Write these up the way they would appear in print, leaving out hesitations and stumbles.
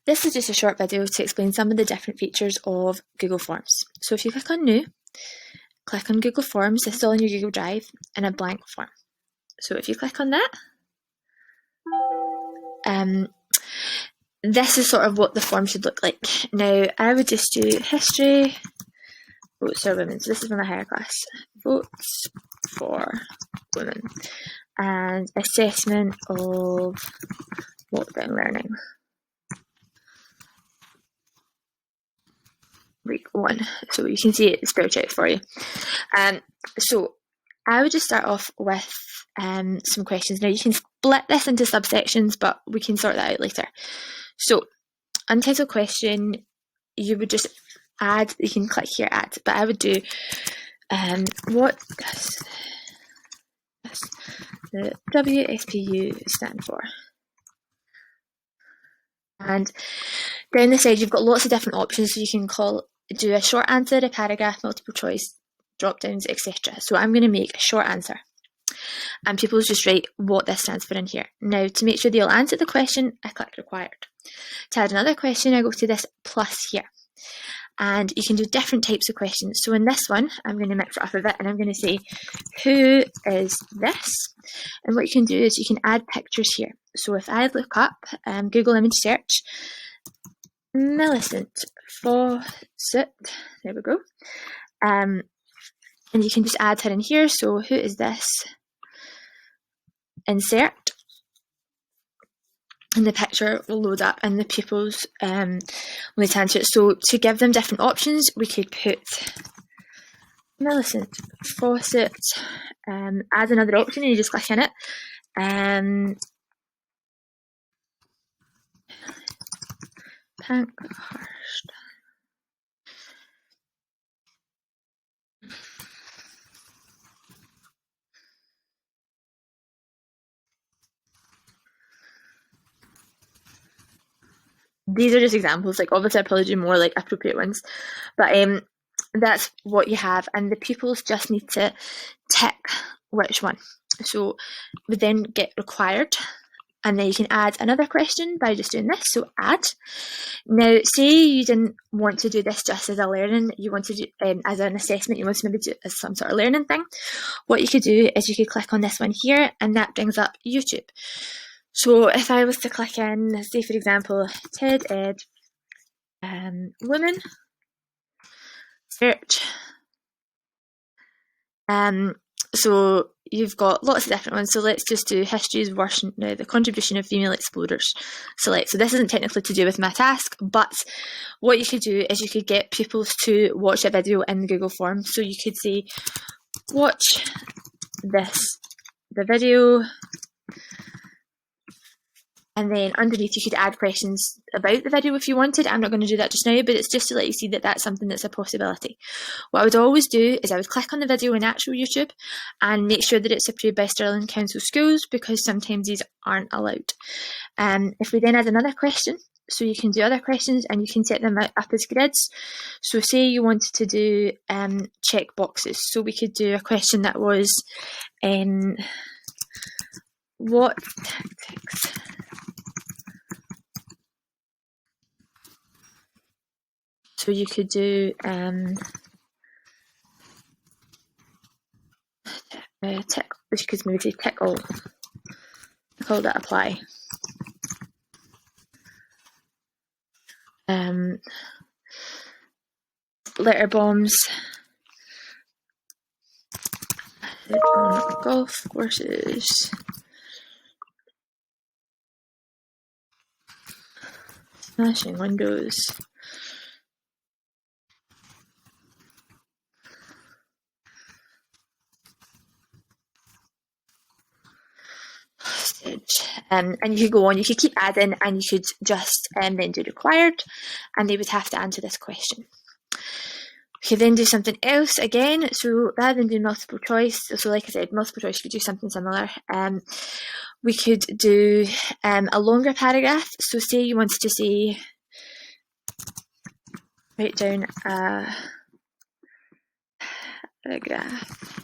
This is just a short video to explain some of the different features of Google Forms. So if you click on New, click on Google Forms, it's still in your Google Drive in a blank form. So if you click on that, this is sort of what the form should look like. Now, I would just do history, votes for women. So this is for my higher class. Votes for women. And assessment of lockdown learning. Week 1. So you can see it spelled out for you. So I would just start off with some questions. Now you can split this into subsections, but we can sort that out later. So untitled question, you would just add, you can click here add, but I would do what does the WSPU stand for? And down the side you've got lots of different options, so you can do a short answer, a paragraph, multiple choice, drop downs, etc. So I'm going to make a short answer, and people just write what this stands for in here. Now, to make sure they'll answer the question, I click required. To add another question, I go to this plus here, and you can do different types of questions. So in this one, I'm going to mix it up a bit, and I'm going to say, who is this? And what you can do is you can add pictures here. So if I look up Google image search, Millicent Fawcett, there we go. And you can just add her in here. So who is this? Insert. And the picture will load up and the pupils will need to answer it. So to give them different options, we could put Millicent Fawcett, add another option and you just click in it. Pankhurst. These are just examples, like obviously I'd probably do more like appropriate ones, but that's what you have, and the pupils just need to tick which one. So we then get required, and then you can add another question by just doing this, so add. Now, say you didn't want to do this just as a learning, you want to do as an assessment, you want to maybe do it as some sort of learning thing. What you could do is you could click on this one here, and that brings up YouTube. So if I was to click in, say for example, TED Ed, women, search. So you've got lots of different ones. So let's just do history's worst now, the contribution of female explorers. Select. So this isn't technically to do with my task, but what you could do is you could get pupils to watch a video in the Google form. So you could say, watch the video. And then underneath you could add questions about the video if you wanted. I'm not going to do that just now, but it's just to let you see that that's something that's a possibility. What I would always do is I would click on the video in actual YouTube and make sure that it's approved by Stirling Council Schools, because sometimes these aren't allowed. If we then add another question, so you can do other questions and you can set them up as grids. So say you wanted to do check boxes. So we could do a question that was, what tactics so you could do tick, you could maybe say tick all that apply. Letter bombs on golf courses. Smashing windows. And you could go on, you could keep adding, and you could just then do required, and they would have to answer this question. We could then do something else again. So rather than doing multiple choice, so like I said, multiple choice, you could do something similar. We could do a longer paragraph. So say you wanted to say, write down a paragraph.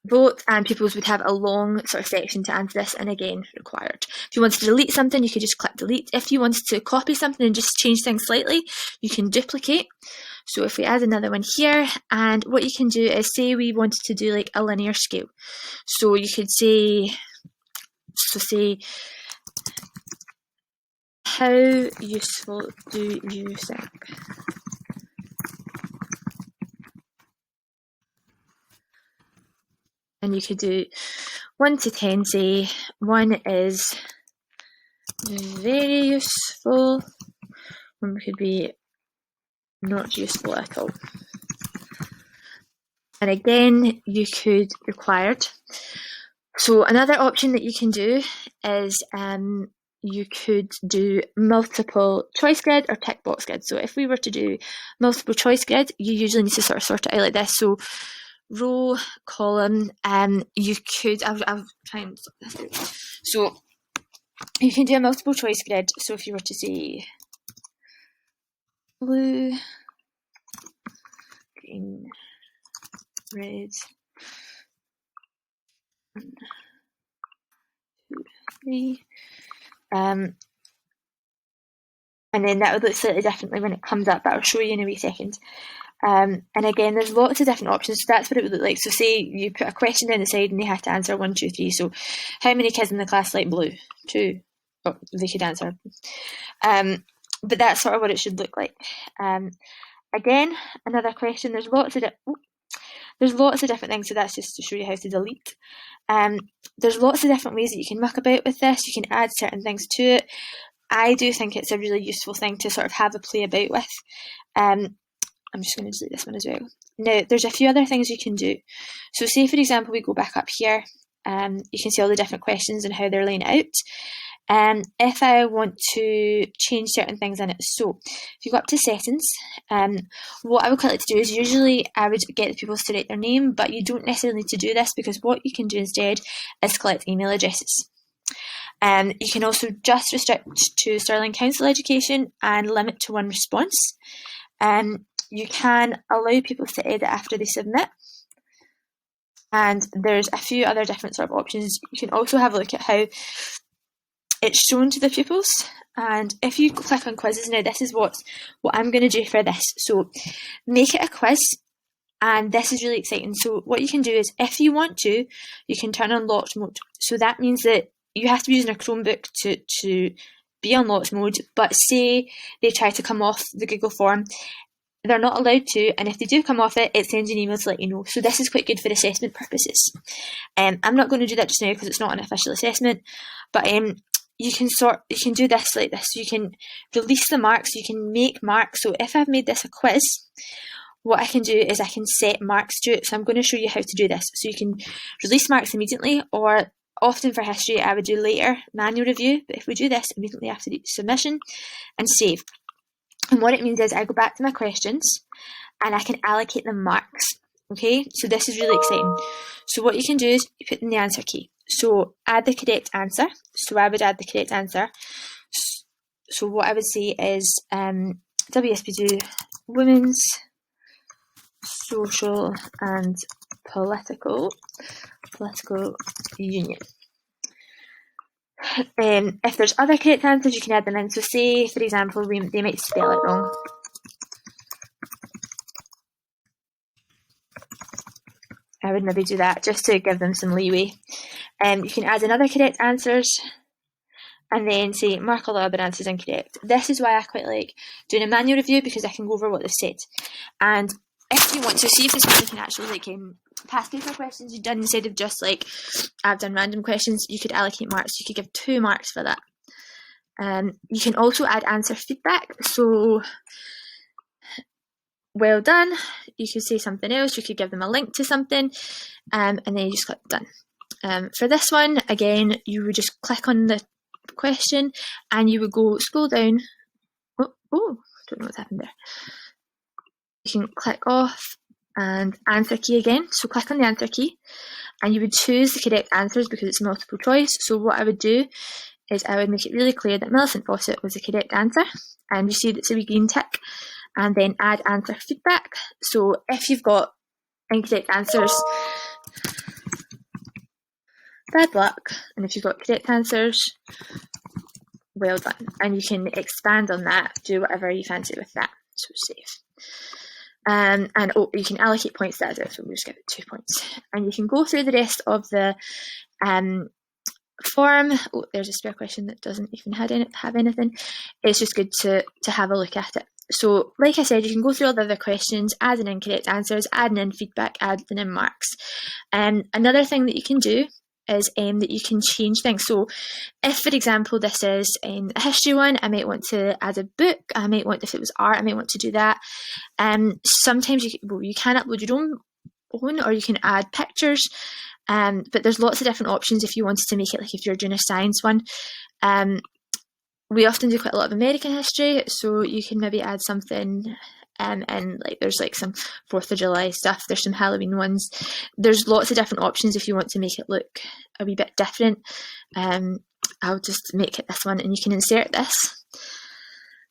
vote, and pupils would have a long sort of section to answer this, and again, required. If you wanted to delete something, you could just click delete. If you wanted to copy something and just change things slightly, you can duplicate. So if we add another one here, and what you can do is say we wanted to do like a linear scale. So you could say, how useful do you think? And you could do 1 to 10, say 1 is very useful, 1 could be not useful at all. And again, you could required. So another option that you can do is you could do multiple choice grid or tick box grid. So if we were to do multiple choice grid, you usually need to sort of sort it out like this. So row, column, you could, I'll try and sort this out. So you can do a multiple choice grid. So if you were to say blue, green, red, 1, 2, 3, and then that would look slightly differently when it comes up, but I'll show you in a wee second. And again, there's lots of different options, so that's what it would look like. So say you put a question down the side and they had to answer 1, 2, 3. So how many kids in the class like blue? 2. Oh, they could answer. But that's sort of what it should look like. Again, another question, there's lots of different things, so that's just to show you how to delete. There's lots of different ways that you can muck about with this. You can add certain things to it. I do think it's a really useful thing to sort of have a play about with. I'm just going to delete this one as well. Now, there's a few other things you can do. So say, for example, we go back up here, you can see all the different questions and how they're laying out. If I want to change certain things in it, so if you go up to settings, what I would quite like to do is usually I would get the pupils to write their name, but you don't necessarily need to do this because what you can do instead is collect email addresses. You can also just restrict to Stirling Council Education and limit to 1 response. You can allow people to edit after they submit. And there's a few other different sort of options. You can also have a look at how it's shown to the pupils. And if you click on quizzes now, this is what I'm going to do for this. So make it a quiz. And this is really exciting. So what you can do is, if you want to, you can turn on locked mode. So that means that you have to be using a Chromebook to be on locked mode. But say they try to come off the Google form, they're not allowed to, and if they do come off it, it sends you an email to let you know. So this is quite good for assessment purposes. I'm not going to do that just now because it's not an official assessment, but you can do this like this. So you can release the marks, you can make marks. So if I've made this a quiz, what I can do is I can set marks to it. So I'm going to show you how to do this. So you can release marks immediately, or often for history I would do later manual review, but if we do this immediately after the submission and save. And what it means is I go back to my questions and I can allocate them marks. Okay, so this is really exciting. So what you can do is you put in the answer key. So add the correct answer. So I would add the correct answer. So what I would say is WSP2 Women's Social and Political Union. If there's other correct answers, you can add them in. So say, for example, they might spell it wrong. I would maybe do that just to give them some leeway. You can add in other correct answers and then say mark all the other answers incorrect. This is why I quite like doing a manual review, because I can go over what they've said. And if you want to see if this one you can actually like past paper questions you've done instead of just like I've done random questions, you could allocate marks. You could give 2 marks for that. You can also add answer feedback. So well done. You could say something else. You could give them a link to something, and then you just click done. For this one, again, you would just click on the question and you would go scroll down. Oh, don't know what's happened there. You can click off and answer key again. So click on the answer key and you would choose the correct answers because it's multiple choice. So what I would do is I would make it really clear that Millicent Fawcett was the correct answer, and you see that's a wee green tick, and then add answer feedback. So if you've got incorrect answers, bad luck. And if you've got correct answers, well done. And you can expand on that, do whatever you fancy with that. So save. And you can allocate points to that, so we'll just give it 2 points. And you can go through the rest of the form. Oh, there's a spare question that doesn't even have anything. It's just good to have a look at it. So, like I said, you can go through all the other questions, adding in correct answers, adding in feedback, adding in marks. Another thing that you can do is that you can change things. So, if, for example, this is a history one, I might want to add a book. I might want, if it was art, I might want to do that. Sometimes you can upload your own, or you can add pictures. But there's lots of different options if you wanted to make it, like if you're doing a science one. We often do quite a lot of American history, so you can maybe add something and like there's like some 4th of July stuff, there's some Halloween ones. There's lots of different options if you want to make it look a wee bit different. I'll just make it this one, and you can insert this.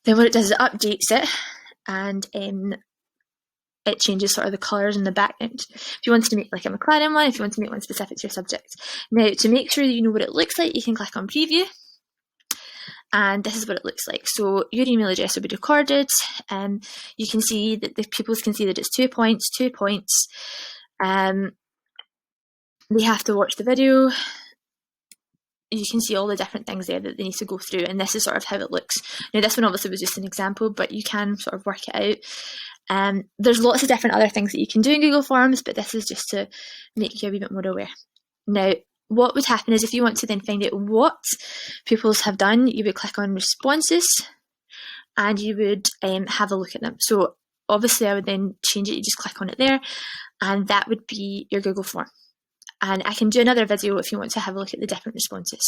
Then what it does is it updates it, and it changes sort of the colours in the background. If you wanted to make like a McLaren one, if you want to make one specific to your subject. Now, to make sure that you know what it looks like, you can click on preview. And this is what it looks like. So your email address will be recorded. You can see that the pupils can see that it's 2 points, 2 points. They have to watch the video. You can see all the different things there that they need to go through, and this is sort of how it looks. Now, this one obviously was just an example, but you can sort of work it out. There's lots of different other things that you can do in Google Forms, but this is just to make you a wee bit more aware. Now, what would happen is if you want to then find out what pupils have done, you would click on responses and you would have a look at them. So obviously I would then change it, you just click on it there, and that would be your Google form. And I can do another video if you want to have a look at the different responses.